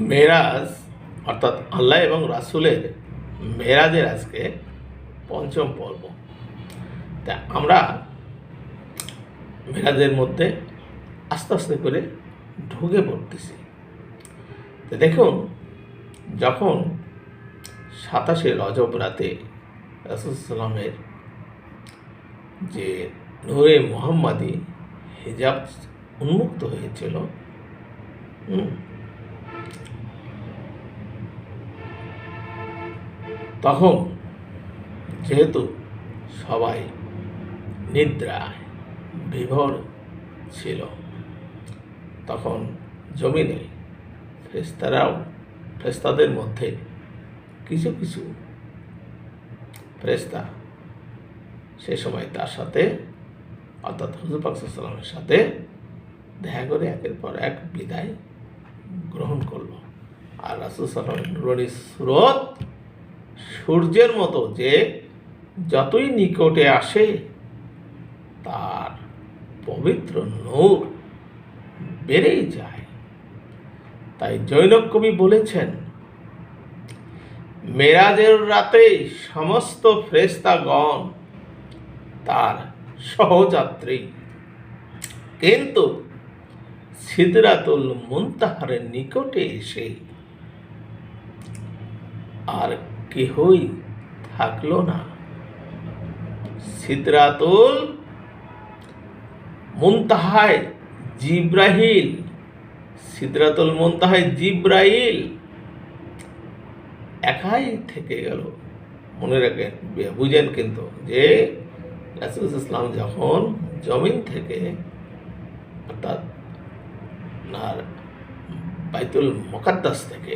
মেরাজ অর্থাৎ আল্লাহ এবং রাসূলের মেরাজের আজকে পঞ্চম পর্ব। তা আমরা মেরাজের মধ্যে আস্তে আস্তে করে ঢুকে পড়তেছি। তো দেখুন, যখন 27শে রজব রাতে রাসূল সাল্লামের যে নূরে মুহাম্মাদি হিজাব উন্মুক্ত হয়েছিল, তখন যেহেতু সবাই নিদ্রায় বিভোর ছিল, তখন জমিনে ফেরেশতাদের মধ্যে কিছু কিছু ফেরেশতা সে সময় তার সাথে অর্থাৎ হুজুর পাক সাল্লাল্লাহু আলাইহি ওয়াসাল্লামের সাথে দেখা করে একের পর এক বিদায় গ্রহণ করলো। আর রাসূল সাল্লাল্লাহু আলাইহি ওয়াসাল্লামের নুরানি সুরত সূর্যের মতো, যে যতই নিকটে আসে তার পবিত্র নূর বেড়েই যায়। তাই জৈনব কবি বলেছেন, মেরাজের রাতে সমস্ত ফেরেশতাগণ তার সহযাত্রী, কিন্তু সিদরাতুল মুনতাহার নিকটে এসে আর কেহই থাকলো না। সিদরাতুল মুনতাহায় জিব্রাইল একাই থেকে গেল। মনে রাখেন, বুঝেন কিন্তু, যে রাসূল ইসলাম যখন জমিন থেকে অর্থাৎ বাইতুল মুকাদ্দাস থেকে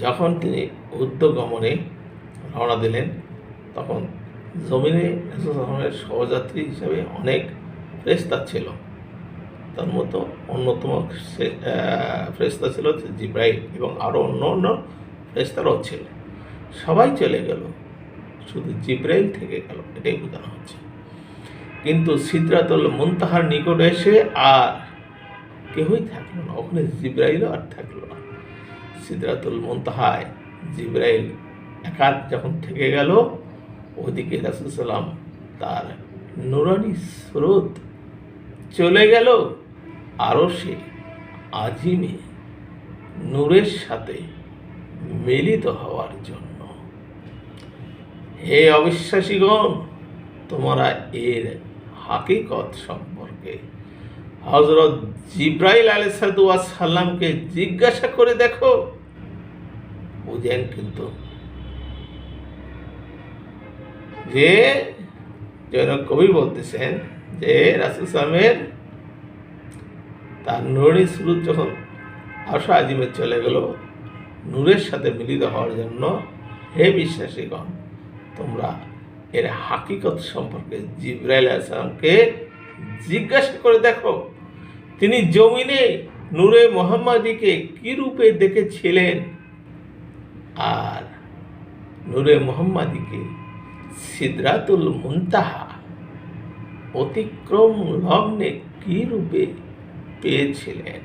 যখন তিনি ঊর্ধ্বগমনে রওনা দিলেন, তখন জমিনে রাসূল সাল্লাল্লাহু আলাইহি ওয়াসাল্লামের সহযাত্রী হিসেবে অনেক ফেরেশতা ছিল। তার মতো অন্যতম ফেরেশতা ছিল জিব্রাইল, এবং আরও অন্য ফেরেশতারাও ছিল। সবাই চলে গেল, শুধু জিব্রাইল থেকে গেল, এটাই বোঝানো হচ্ছে। কিন্তু সিদরাতুল মুনতাহার নিকটে এসে আর কেহই থাকলো না, ওখানে জিব্রাইলও আর থাকলো না। সিদরাতুল মুনতাহায় জিব্রাইল একা যখন থেকে গেল, ওদিকে রাসূল সাল্লাম তার নুরানি স্রোত চলে গেল আরশে আজিমে নূরের সাথে মিলিত হওয়ার জন্য। হে অবিশ্বাসীগণ, তোমরা এর হাকিকত সম্পর্কে হযরত জিব্রাইল আলাইহিস সালামকে জিজ্ঞাসা করে দেখো। বুঝেন কিন্তু, যে জৈনব কবি বলতেছেন যে রাসূল সাল্লামের তার নুরানি সুরত যখন আরশ আজিমে চলে গেল নূরের সাথে মিলিত হওয়ার জন্য, হে বিশ্বাসীগণ, তোমরা এর হাকিকত সম্পর্কে জিব্রাইল আলাইহিস সালামকে জিজ্ঞাসা করে দেখো। তিনি জমিনে নূরে মুহাম্মাদিকে কি রূপে দেখেছিলেন, আর নূরে মুহাম্মাদিকে সিদরাতুল মুনতাহা অতিক্রম লগ্নে কি রূপে পেয়েছিলেন।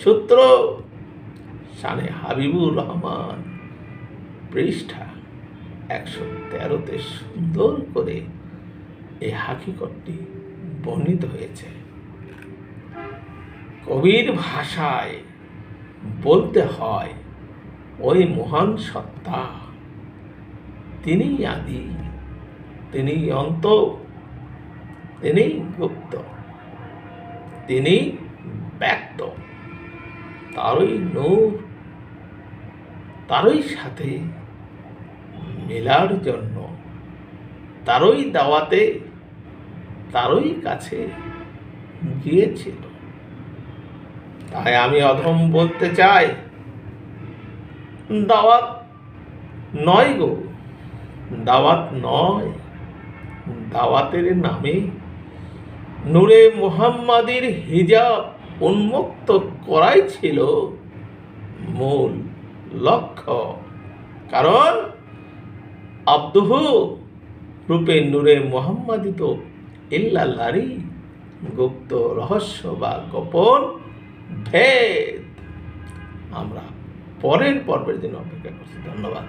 সূত্র শানে হাবিবুর রহমান, পৃষ্ঠা 113-তে সুন্দর করে এই হাকিকতটি বর্ণিত হয়েছে। কবির ভাষায় বলতে হয়, ওই মহান সত্তা, তিনি আদি, তিনি অন্ত, তিনি গুপ্ত, তিনি ব্যক্ত, তারই নূর, তারই সাথে মেলার জন্য, তারই দাওয়াতে, তারই কাছে গিয়েছিল। তাই আমি অধম বলতে চাই, দাওয়াত নয় গো, দাওয়াত নয়, দাওয়াতের নামে নূরে মুহাম্মাদির হিজাব উন্মুক্ত করাই ছিল মূল লক্ষ্য। কারণ আব্দুহু রূপে নূরে মুহাম্মাদি তো ইল্লাল্লাহরই গুপ্ত রহস্য বা গোপন ভেদ। আমরা পরের পর্বের জন্য অপেক্ষা করছি। ধন্যবাদ।